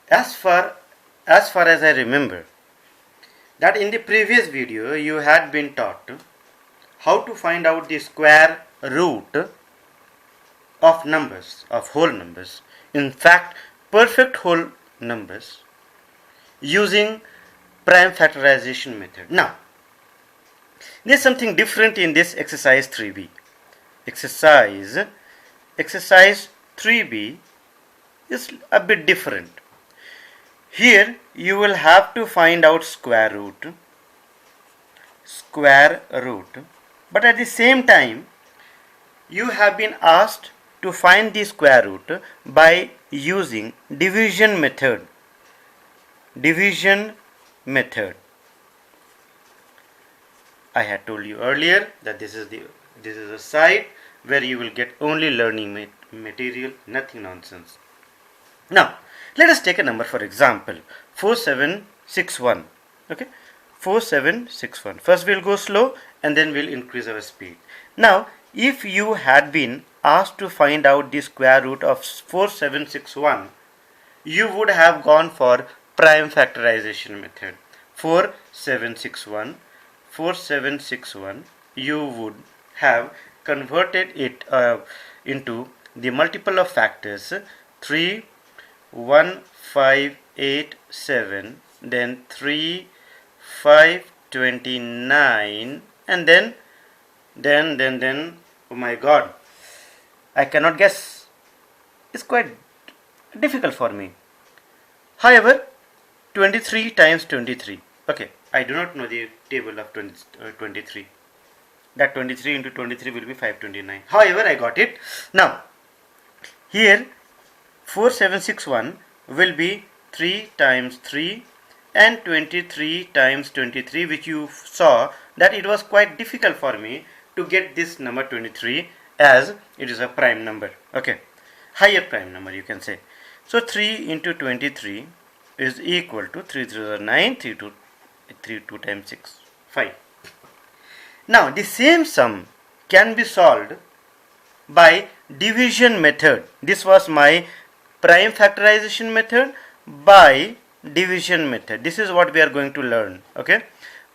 As far as I remember, that in the previous video you had been taught how to find out the square root of numbers, of whole numbers, in fact perfect whole numbers, using prime factorization method. Now there's something different in this exercise 3b. Exercise 3b is a bit different. Here you will have to find out square root, but at the same time you have been asked to find the square root by using division method. I had told you earlier that this is a site where you will get only learning material, nothing nonsense. Now let us take a number, for example 4761. Okay, 4761. First we'll go slow and then we'll increase our speed. Now if you had been asked to find out the square root of 4761, you would have gone for prime factorization method. 4761, you would have converted it into the multiple of factors 3, 1, 5, 8, 7, then 3, 5, 29, and then, oh my god, I cannot guess. It's quite difficult for me. However, 23 times 23. Okay, I do not know the table of 23. That 23 into 23 will be 529. However, I got it. Now, here 4761 will be 3 times 3 and 23 times 23, which you saw that it was quite difficult for me to get this number 23 as it is a prime number. Okay, higher prime number you can say. So 3 into 23 is equal to 3 3 are 9, 3 2 times 6, 5. Now the same sum can be solved by division method. This was my prime factorization method by division method. This is what we are going to learn. Okay,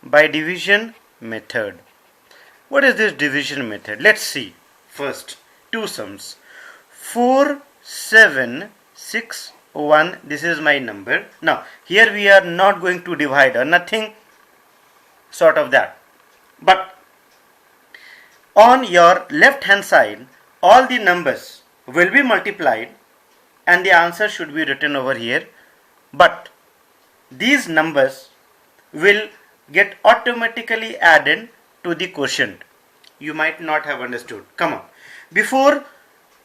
by division method. What is this division method? Let's see. First, two sums. 4761, this is my number. Now here we are not going to divide or nothing sort of that, but on your left hand side all the numbers will be multiplied and the answer should be written over here, but these numbers will get automatically added to the quotient. You might not have understood. Come on, before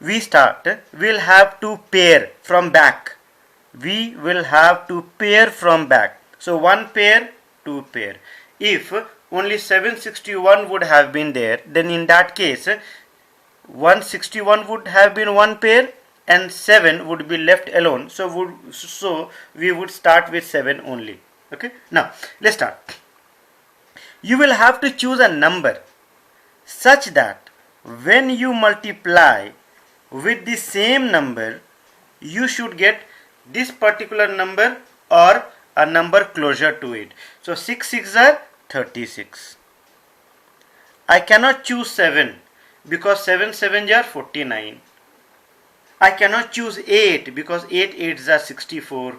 we start, we'll have to pair from back. So one pair, two pair. If only 761 would have been there, then in that case 161 would have been one pair and 7 would be left alone. So we would start with 7 only. Okay, now let's start. You will have to choose a number such that when you multiply with the same number, you should get this particular number or a number closer to it. So 6 6 are 36. I cannot choose 7 because 7 7 are 49. I cannot choose 8 because 8 8s are 64.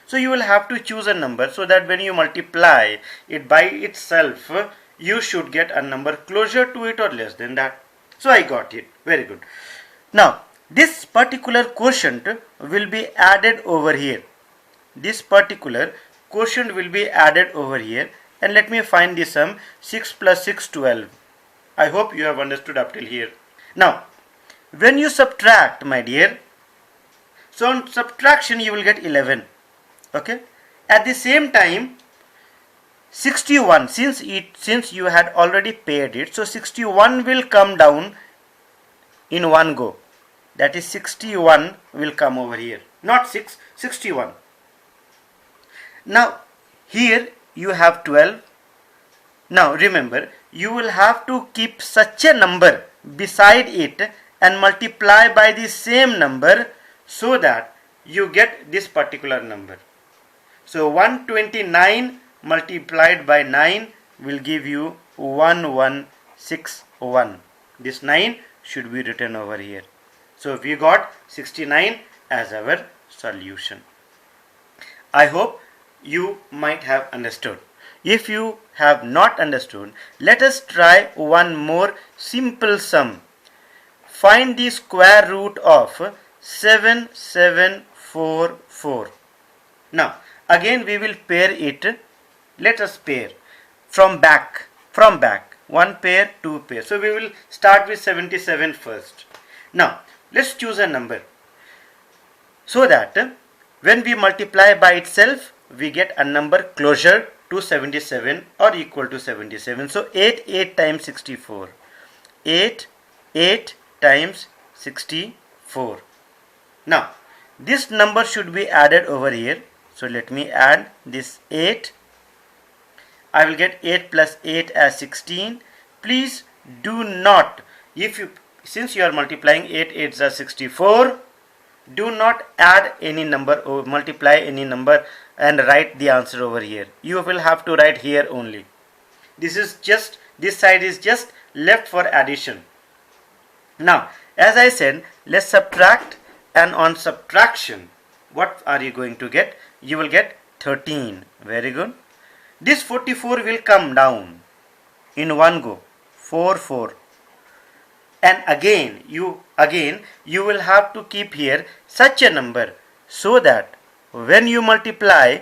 So you will have to choose a number so that when you multiply it by itself, you should get a number closer to it or less than that. So I got it. Very good. Now this particular quotient will be added over here. And let me find the sum. 6 plus 6, 12. I hope you have understood up till here. Now when you subtract, my dear, so on subtraction you will get 11. Okay, at the same time 61, since you had already paired it, so 61 will come down in one go. That is 61 will come over here, not 6, 61. Now here you have 12. Now remember, you will have to keep such a number beside it and multiply by the same number so that you get this particular number. So 129 multiplied by 9 will give you 1161. This 9 should be written over here. So we got 69 as our solution. I hope you might have understood. If you have not understood, let us try one more simple sum. Find the square root of 7744. Now again we will pair it. Let us pair from back. One pair, two pair. So we will start with 77 first. Now let's choose a number so that when we multiply by itself, we get a number closer to 77 or equal to 77. So 8 times 64. 8 times 64. Now this number should be added over here. So let me add this 8. I will get 8 plus 8 as 16. Please do not, since you are multiplying 8 8s are 64, do not add any number or multiply any number and write the answer over here. You will have to write here only. This side is just left for addition. Now as I said, let's subtract, and on subtraction what are you going to get? You will get 13. Very good. This 44 will come down in one go. 4. And again you will have to keep here such a number so that when you multiply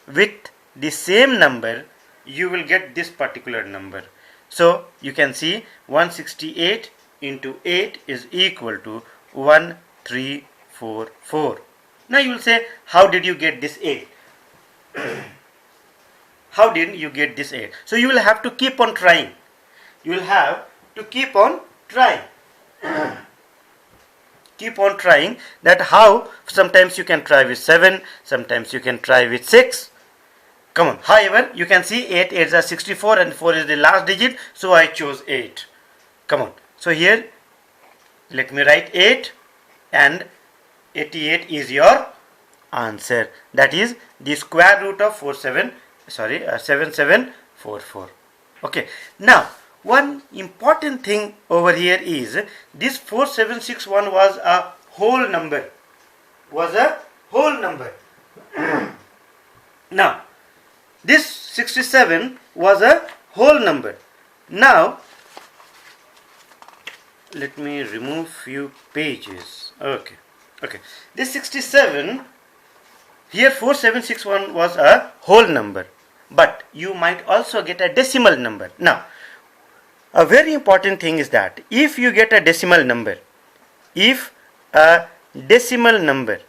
with the same number, you will get this particular number. So you can see 168 into 8 is equal to 1344. Now you will say, how did you get this 8? How did you get this 8? So you will have to keep on trying. You will have to keep on trying. Keep on trying that how. Sometimes you can try with 7, sometimes you can try with 6. Come on. However, you can see 8 8s are 64 and 4 is the last digit, so I chose 8. Come on. So here let me write 8 and 88 is your answer. That is the square root of 7744. Okay. Now one important thing over here is this 4761 was a whole number. Now this 67 was a whole number. Now let me remove few pages. Okay. This 67, here 4761 was a whole number, but you might also get a decimal number. Now a very important thing is that if you get a decimal number, if a decimal number,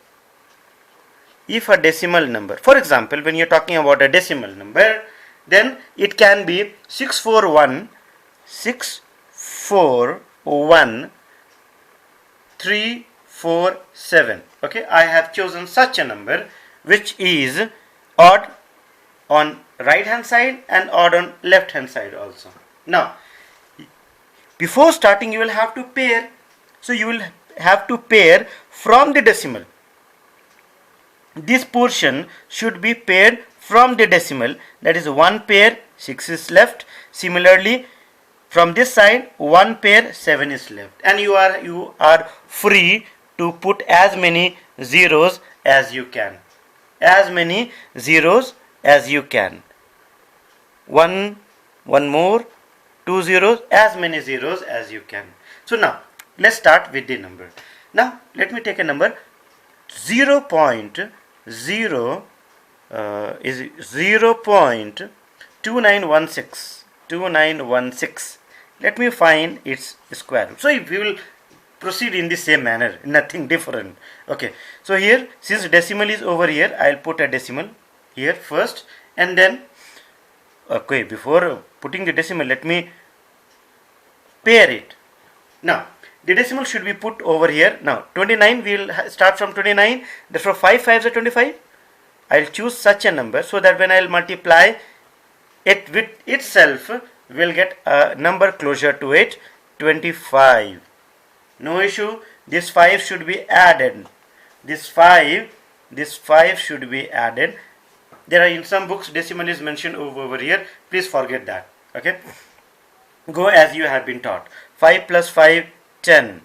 for example, when you're talking about a decimal number, then it can be 641,347. Okay, I have chosen such a number which is odd on right hand side and odd on left hand side also. Now before starting you will have to pair. So you will have to pair from the decimal. This portion should be paired from the decimal. That is one pair, 6 is left. Similarly from this side, one pair, 7 is left. And you are free to put as many zeros as you can. One more, 2 zeros, as many zeros as you can. So now let's start with the number. Now let me take a number. 0.2916. Let me find its square root. So we will proceed in the same manner, nothing different. Okay, so here since decimal is over here, I'll put a decimal here first, and then okay, before putting the decimal, let me pair it. Now the decimal should be put over here. Now 29, we will start from 29. Therefore 5 5s are 25. I'll choose such a number so that when I'll multiply it with itself, we'll get a number closer to it, 25. No issue. This 5 should be added. this 5 should be added. There are, in some books, decimal is mentioned over here. Please forget that. Okay, go as you have been taught. 5 plus 5, 10.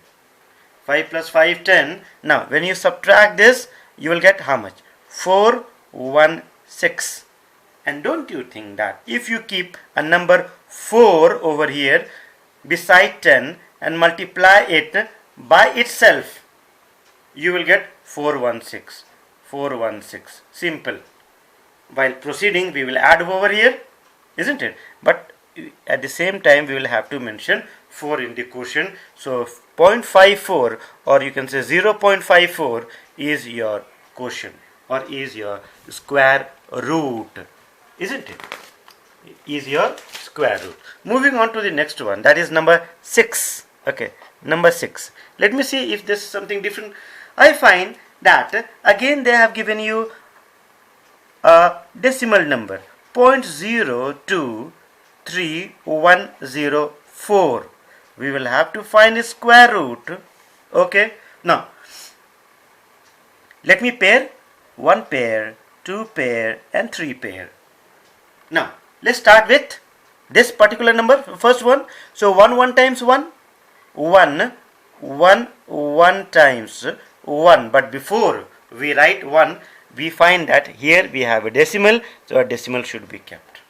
5 plus 5, 10. Now when you subtract this, you will get how much? 416. And don't you think that if you keep a number 4 over here beside 10 and multiply it by itself, you will get 416. 416. Simple. While proceeding, we will add over here, isn't it? But at the same time, we will have to mention 4 in the quotient. So 0.54, or you can say 0.54, is your quotient, or is your square root, isn't it? Is your square root. Moving on to the next one, that is number 6. Okay, number 6. Let me see if this is something different. I find that again they have given you a decimal number, 0.023104. We will have to find the square root. Okay, now let me pair 1 pair, 2 pair and 3 pair. Now let's start with this particular number, first one. So 1 times 1, 1 times 1. But before we write 1, we find that here we have a decimal, so a decimal should be kept,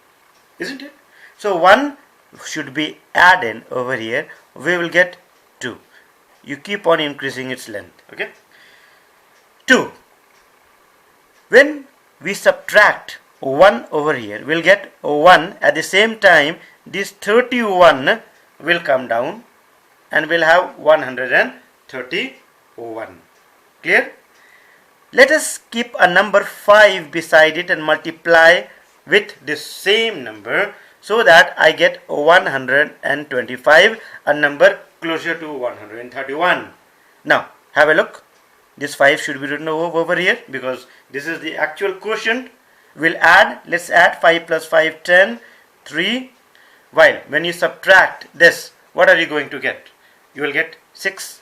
isn't it? So 1 should be added over here. We will get 2. You keep on increasing its length. Okay, 2. When we subtract 1 over here, we'll get 1. At the same time, this 31 will come down and we'll have 131. Clear? Let us keep a number 5 beside it and multiply with this same number, so that I get 125, a number closer to 131. Now have a look. This 5 should be written over here because this is the actual quotient. We'll add, let's add 5 plus 5, 10, 3. While when you subtract this, what are you going to get? You will get 6.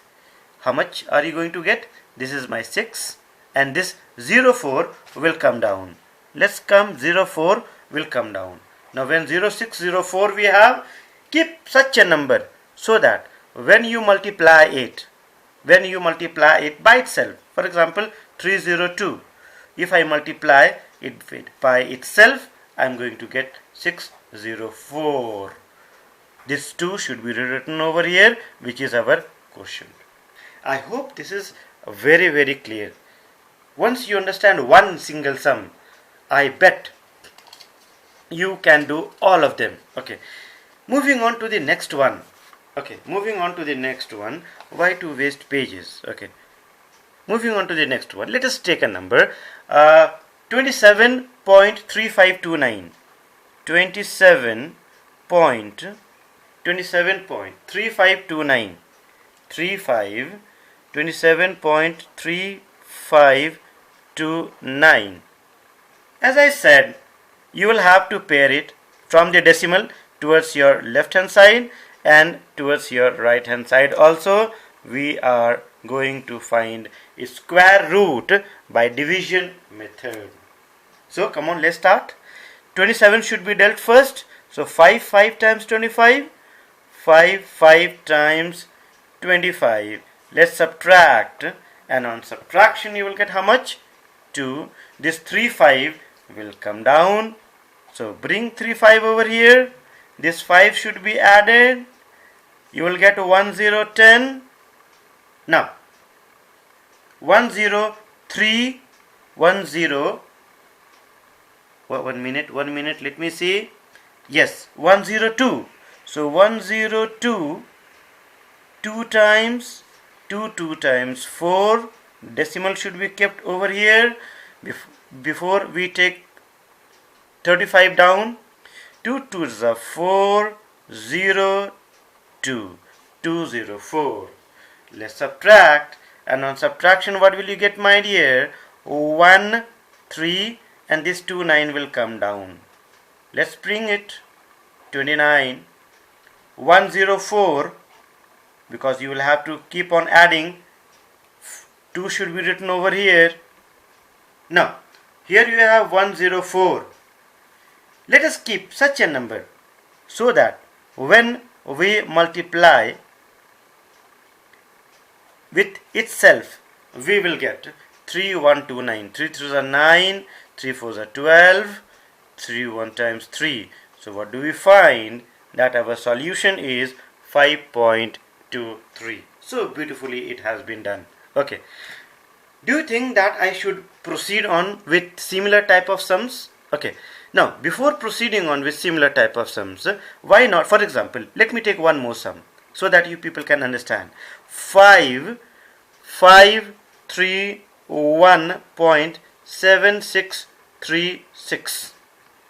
How much are you going to get? This is my 6, and this 04 will come down. Let's come, 04 will come down. Now when 0604 we have, keep such a number so that when you multiply it by itself, for example 302, if I multiply it by itself, I am going to get 604. This 2 should be rewritten over here, which is our quotient. I hope this is very, very clear. Once you understand one single sum, I bet you can do all of them. Okay, moving on to the next one. Why to waste pages? Okay, moving on to the next one. Let us take a number, 27.3529. 27.3529. 27.3529. As I said, you will have to pair it from the decimal towards your left hand side and towards your right hand side also. We are going to find a square root by division method. So come on, let's start. 27 should be dealt first. So 5 times 25, 5 times 25. Let's subtract, and on subtraction you will get how much? 2. This 5 will come down. So bring 5 over here. This 5 should be added. You will get 10. Now 103, 10. One minute. Let me see. Yes, 102. So 102. 2 times 2 times 4. Decimal should be kept over here before we take 35 down. 2 2s are 4, 0, 2, 204. Let's subtract, and on subtraction what will you get, my dear? 1, 3, and this 2, 9 will come down. Let's bring it, 29. 104, because you will have to keep on adding 2 should be written over here. Now, here you have 104. Let us keep such a number so that when we multiply with itself, we will get 3129. 3 3s are 9, 3 4s are 12, 3 1 times 3. So what do we find? That our solution is 5.23. So beautifully it has been done. Okay. Do you think that I should proceed on with similar type of sums? Okay. Now, before proceeding on with similar type of sums, why not? For example, let me take one more sum so that you people can understand. 5,531.7636.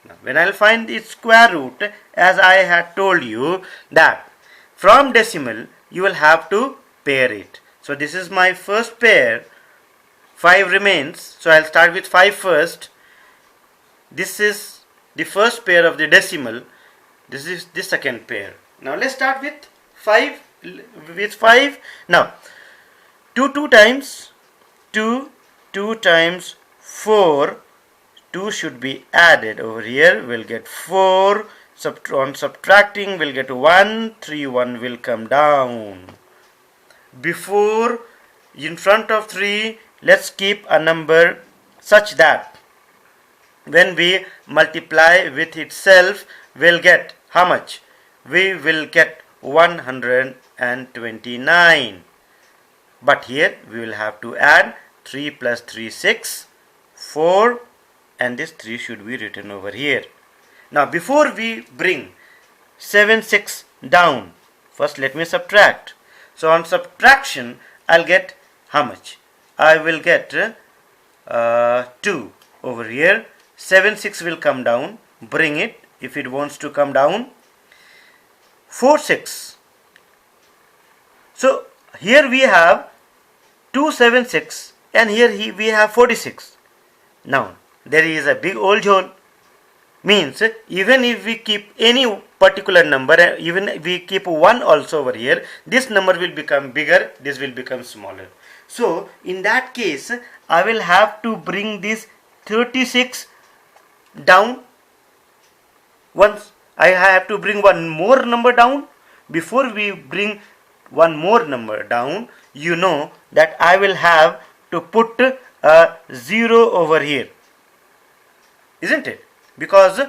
Now, when I'll find its square root, as I had told you that from decimal you will have to pair it. So this is my first pair. 5 remains. So I'll start with 5 first. This is the first pair of the decimal. This is the second pair. Now let's start with 5. Now 2 times 2 times 4. 2 should be added over here. We'll get 4. On subtracting, we'll get 1. 3 1 will come down. Before, in front of 3, let's keep a number such that when we multiply with itself, we'll get how much? We will get 129. But here we will have to add 3 plus 3 6, 4, and this 3 should be written over here. Now before we bring 7 6 down, first let me subtract. So on subtraction, I'll get how much? I will get 2 over here. 7 6 will come down. Bring it if it wants to come down. 4 6. So here we have 276 and here we have 46. Now there is a big old hole. Means even if we keep any particular number, even if we keep 1 also over here, this number will become bigger, this will become smaller. So in that case, I will have to bring this 36 down. Once I have to bring one more number down. Before we bring one more number down, you know that I will have to put a 0 over here, isn't it? Because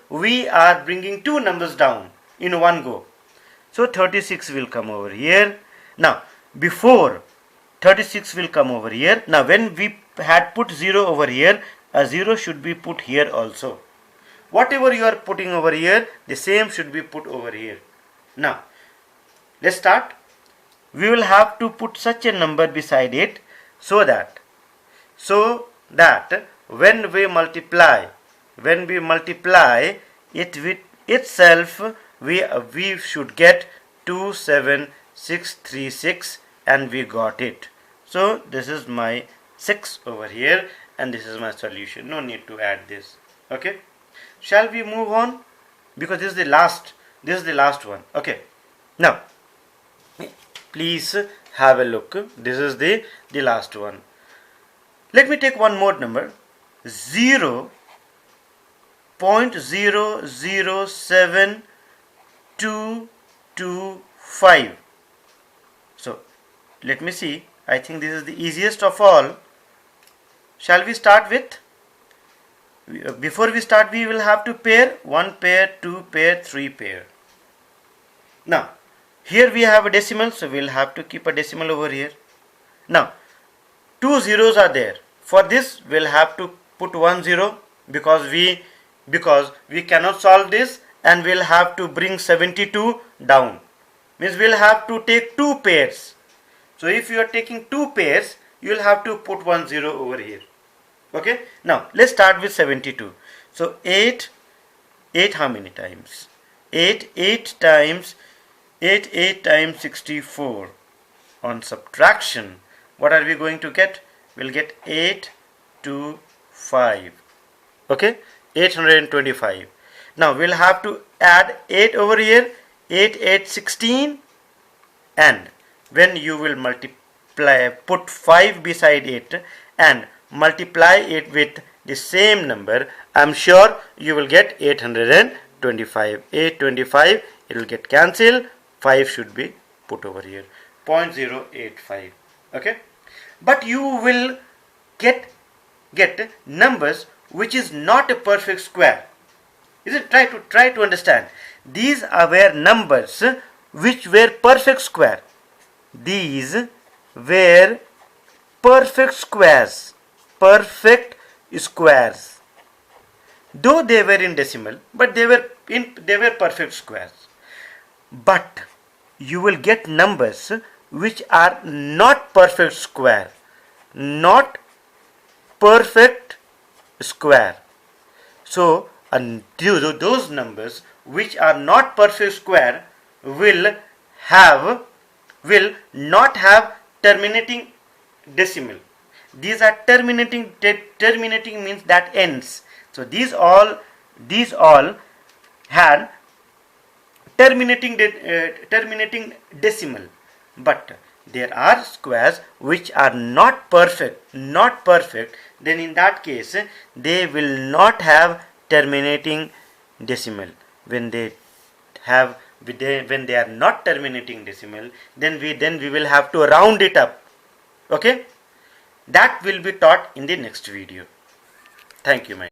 we are bringing 2 numbers down in one go. So 36 will come over here. Now before 36 will come over here. Now when we had put 0 over here, a 0 should be put here also. Whatever you are putting over here, the same should be put over here. Now let's start. We will have to put such a number beside it so that when we multiply it with itself, we should get 27636, and we got it. So this is my 6 over here and this is my solution. No need to add this. Okay, shall we move on, because this is the last one. Okay, now please have a look. This is the last one. Let me take one more number. 0.007225. So let me see. I think this is the easiest of all. Shall we start with? Before we start, we will have to pair. 1 pair, 2 pair, 3 pair. Now here we have a decimal, so we'll have to keep a decimal over here. Now 2 zeros are there. For this we'll have to put 1 0 because we cannot solve this, and we'll have to bring 72 down. Means we'll have to take 2 pairs. So if you are taking 2 pairs, you will have to put 1 0 over here. Okay, now let's start with 72. So 8 how many times? 8 times 8 times 64. On subtraction, what are we going to get? We'll get 825. Okay, 825. Now we'll have to add 8 over here. 8 8 16, and when you will multiply put 5 beside it and multiply it with the same number, I'm sure you will get 825. 825, it will get cancelled. 5 should be put over here. 0.085. Okay, but you will get numbers which is not a perfect square. Is it? Try to understand. These were numbers which were perfect square. These were perfect squares. Perfect squares. Though they were in decimal, but they were perfect squares. But you will get numbers which are not perfect square. Not perfect square. So those numbers which are not perfect square will not have terminating decimal. These are terminating means that ends. So these all had terminating decimal, but there are squares which are not perfect. Then in that case they will not have terminating decimal. When they are not terminating decimal, then we will have to round it up. Okay, that will be taught in the next video. Thank you, my